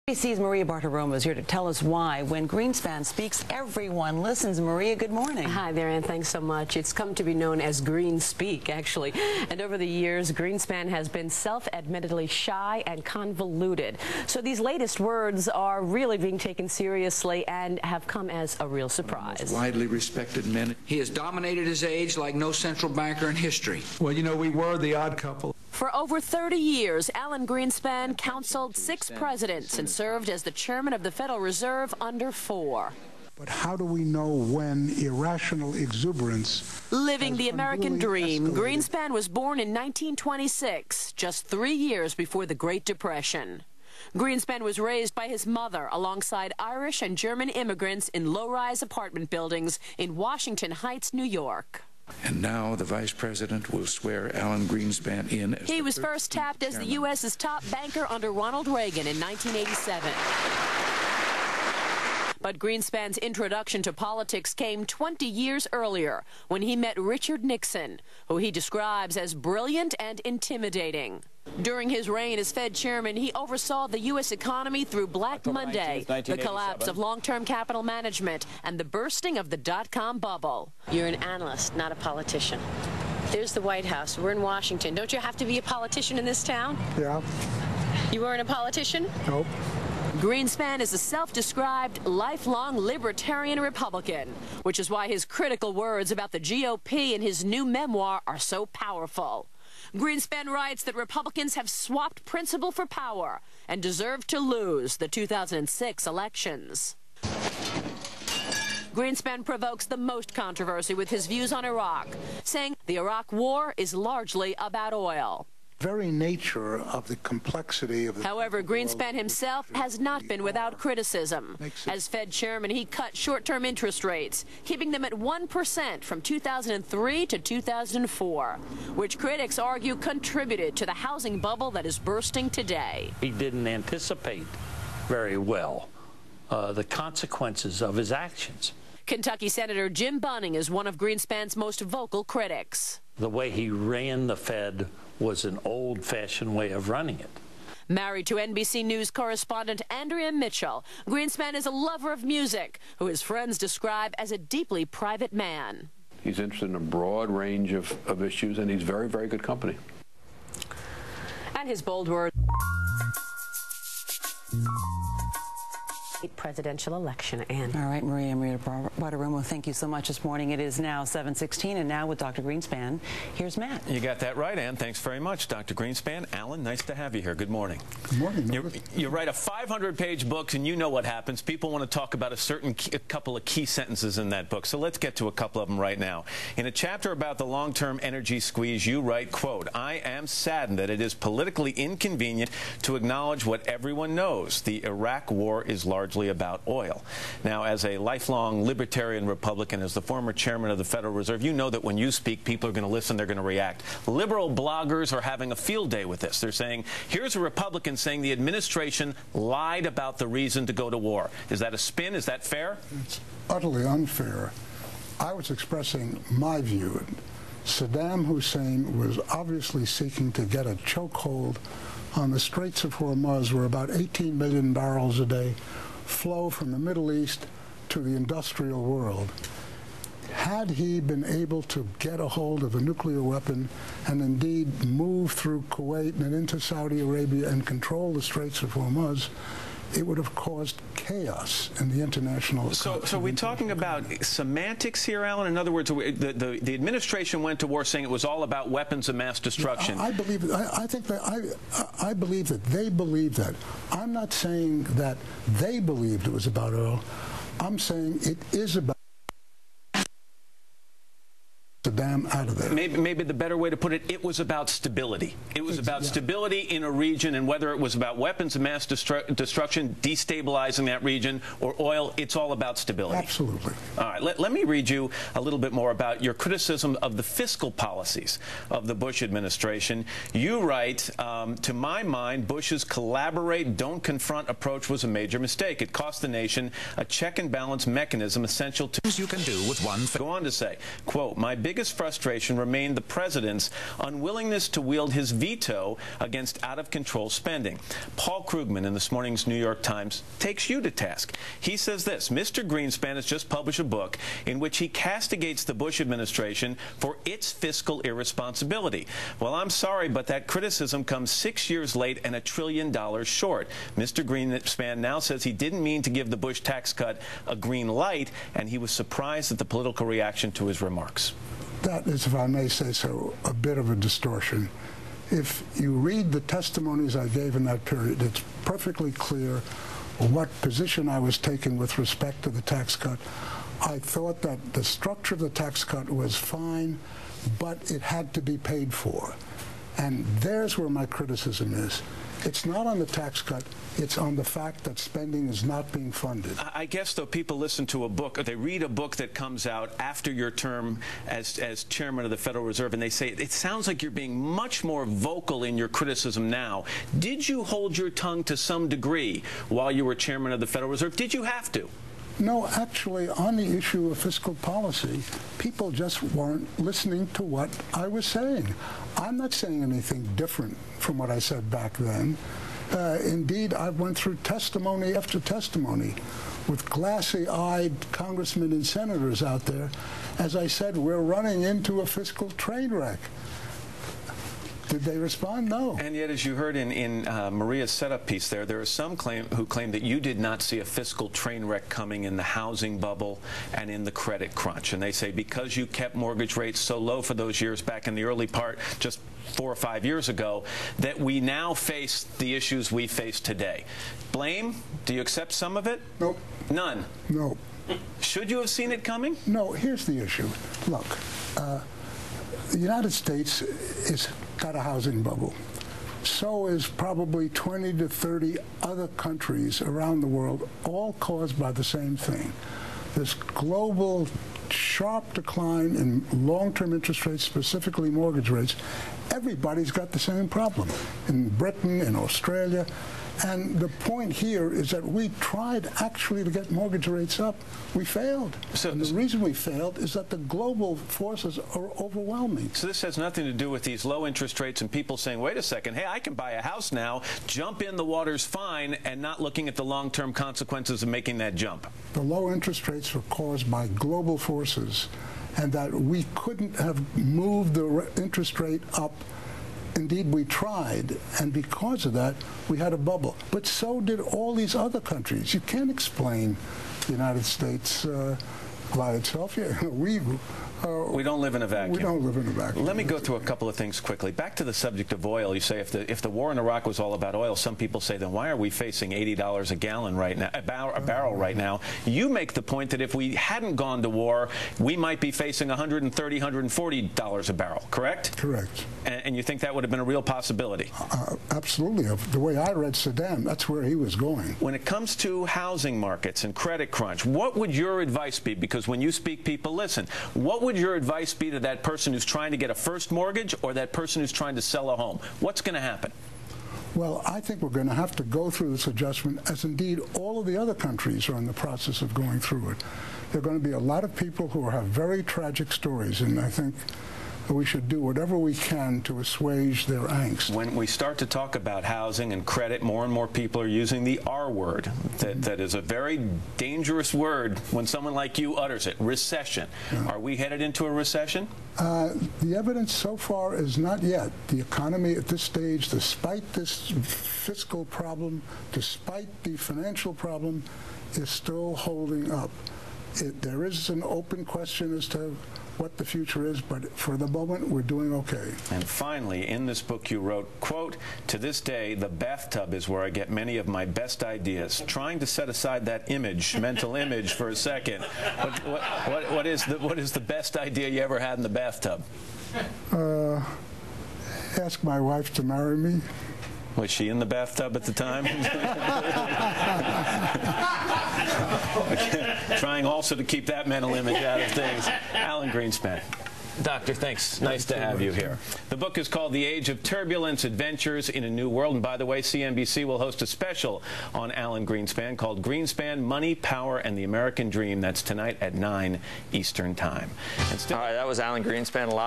CNBC's Maria Bartiromo is here to tell us why, when Greenspan speaks, everyone listens. Maria, good morning. Hi there, Ann. Thanks so much. It's come to be known as Green Speak, actually. And over the years, Greenspan has been self-admittedly shy and convoluted. So these latest words are really being taken seriously and have come as a real surprise. Most widely respected men. He has dominated his age like no central banker in history. Well, you know, we were the odd couple. For over 30 years, Alan Greenspan counseled 6 presidents and served as the chairman of the Federal Reserve under 4. But how do we know when irrational exuberance... Living the American dream, Greenspan was born in 1926, just 3 years before the Great Depression. Greenspan was raised by his mother alongside Irish and German immigrants in low-rise apartment buildings in Washington Heights, New York. And now the vice president will swear Alan Greenspan in as he was first tapped as the U.S.'s top banker under Ronald Reagan in 1987. But Greenspan's introduction to politics came 20 years earlier when he met Richard Nixon, who he describes as brilliant and intimidating. During his reign as Fed chairman, he oversaw the U.S. economy through Black Monday, the collapse of long-term capital management, and the bursting of the dot-com bubble. You're an analyst, not a politician. There's the White House. We're in Washington. Don't you have to be a politician in this town? Yeah. You weren't a politician? Nope. Greenspan is a self-described lifelong libertarian Republican, which is why his critical words about the GOP in his new memoir are so powerful. Greenspan writes that Republicans have swapped principle for power and deserve to lose the 2006 elections. Greenspan provokes the most controversy with his views on Iraq, saying the Iraq war is largely about oil. Very nature of the complexity of the... However, Greenspan himself has not been without criticism. As Fed chairman, he cut short-term interest rates, keeping them at 1% from 2003 to 2004, which critics argue contributed to the housing bubble that is bursting today. He didn't anticipate very well the consequences of his actions. Kentucky Senator Jim Bunning is one of Greenspan's most vocal critics. The way he ran the Fed was an old-fashioned way of running it. Married to NBC News correspondent Andrea Mitchell, Greenspan is a lover of music, who his friends describe as a deeply private man. He's interested in a broad range of issues, and he's very, very good company. And his bold words. Presidential election, Ann. All right, Maria Bartiromo, thank you so much this morning. It is now 7:16, and now with Dr. Greenspan, here's Matt. You got that right, Ann. Thanks very much, Dr. Greenspan. Alan, nice to have you here. Good morning. Good morning. You write a 500-page book, and you know what happens. People want to talk about a couple of key sentences in that book, so let's get to a couple of them right now. In a chapter about the long-term energy squeeze, you write, quote, "I am saddened that it is politically inconvenient to acknowledge what everyone knows. The Iraq war is largely about oil." Now, as a lifelong libertarian Republican, as the former chairman of the Federal Reserve, you know that when you speak, people are going to listen, they're going to react. Liberal bloggers are having a field day with this. They're saying, here's a Republican saying the administration lied about the reason to go to war. Is that a spin? Is that fair? It's utterly unfair. I was expressing my view. Saddam Hussein was obviously seeking to get a chokehold on the Straits of Hormuz, where about 18 million barrels a day flow from the Middle East to the industrial world. Had he been able to get a hold of a nuclear weapon and indeed move through Kuwait and into Saudi Arabia and control the Straits of Hormuz, it would have caused chaos in the international economy. So we're talking about semantics here, Alan? In other words, the administration went to war saying it was all about weapons of mass destruction. I believe I believe that they believe that. I'm not saying that they believed it was about oil. I'm saying it is about Saddam out of there. Maybe the better way to put it, it was about stability. It was about stability in a region, and whether it was about weapons of mass destruction, destabilizing that region, or oil, it's all about stability. Absolutely. All right, let me read you a little bit more about your criticism of the fiscal policies of the Bush administration. You write, to my mind, Bush's collaborate, don't confront approach was a major mistake. It cost the nation a check and balance mechanism essential to... You can do with one... Go on to say, quote, my big biggest frustration remained the president's unwillingness to wield his veto against out-of-control spending. Paul Krugman in this morning's New York Times takes you to task. He says this: Mr. Greenspan has just published a book in which he castigates the Bush administration for its fiscal irresponsibility. Well, I'm sorry, but that criticism comes 6 years late and $1 trillion short. Mr. Greenspan now says he didn't mean to give the Bush tax cut a green light, and he was surprised at the political reaction to his remarks. That is, if I may say so, a bit of a distortion. If you read the testimonies I gave in that period, it's perfectly clear what position I was taking with respect to the tax cut. I thought that the structure of the tax cut was fine, but it had to be paid for. And there's where my criticism is. It's not on the tax cut, it's on the fact that spending is not being funded. I guess, though, people listen to a book, or they read a book that comes out after your term as chairman of the Federal Reserve, and they say, it sounds like you're being much more vocal in your criticism now. Did you hold your tongue to some degree while you were chairman of the Federal Reserve? Did you have to? No, actually, on the issue of fiscal policy, people just weren't listening to what I was saying. I'm not saying anything different from what I said back then. Indeed, I went through testimony after testimony with glassy-eyed congressmen and senators out there. As I said, we're running into a fiscal train wreck. Did they respond? No. And yet, as you heard in Maria's setup piece there are some who claim that you did not see a fiscal train wreck coming in the housing bubble and in the credit crunch. And they say because you kept mortgage rates so low for those years back in the early part, just 4 or 5 years ago, that we now face the issues we face today. Blame? Do you accept some of it? Nope. None? No. Should you have seen it coming? No, here's the issue. Look, the United States has got a housing bubble. So is probably 20 to 30 other countries around the world, all caused by the same thing. This global sharp decline in long-term interest rates, specifically mortgage rates. Everybody's got the same problem in Britain, in Australia. And the point here is that we tried actually to get mortgage rates up. We failed. And the reason we failed is that the global forces are overwhelming. So this has nothing to do with these low interest rates and people saying, wait a second, hey, I can buy a house now, jump in, the water's fine, and not looking at the long-term consequences of making that jump. The low interest rates were caused by global forces, and that we couldn't have moved the interest rate up. Indeed, we tried, and because of that, we had a bubble. But so did all these other countries. You can't explain the United States by itself. Yeah, we don't live in a vacuum. We don't live in a vacuum. Let me go through a couple of things quickly. Back to the subject of oil. You say if the war in Iraq was all about oil, some people say, then why are we facing $80 a gallon right now, a barrel right now? You make the point that if we hadn't gone to war, we might be facing $130, $140 a barrel, correct? Correct. And you think that would have been a real possibility? Absolutely. The way I read Saddam, that's where he was going. When it comes to housing markets and credit crunch, what would your advice be? Because when you speak, people listen. What would your advice be to that person who's trying to get a first mortgage or that person who's trying to sell a home? What's going to happen? Well, I think we're going to have to go through this adjustment, as indeed all of the other countries are in the process of going through it. There are going to be a lot of people who have very tragic stories, and I think we should do whatever we can to assuage their angst. When we start to talk about housing and credit, more and more people are using the R word. That is a very dangerous word when someone like you utters it, recession. Yeah. Are we headed into a recession? The evidence so far is not yet. The economy at this stage, despite this fiscal problem, despite the financial problem, is still holding up. There is an open question as to what the future is, but for the moment, we're doing okay. And finally, in this book you wrote, quote, "To this day, the bathtub is where I get many of my best ideas." Trying to set aside that image, mental image, for a second, what is the best idea you ever had in the bathtub? Ask my wife to marry me. Was she in the bathtub at the time? Trying also to keep that mental image out of things. Alan Greenspan. Doctor, thanks. Nice to have you here. The book is called The Age of Turbulence, Adventures in a New World. And by the way, CNBC will host a special on Alan Greenspan called Greenspan, Money, Power, and the American Dream. That's tonight at 9 Eastern Time. All right, that was Alan Greenspan live.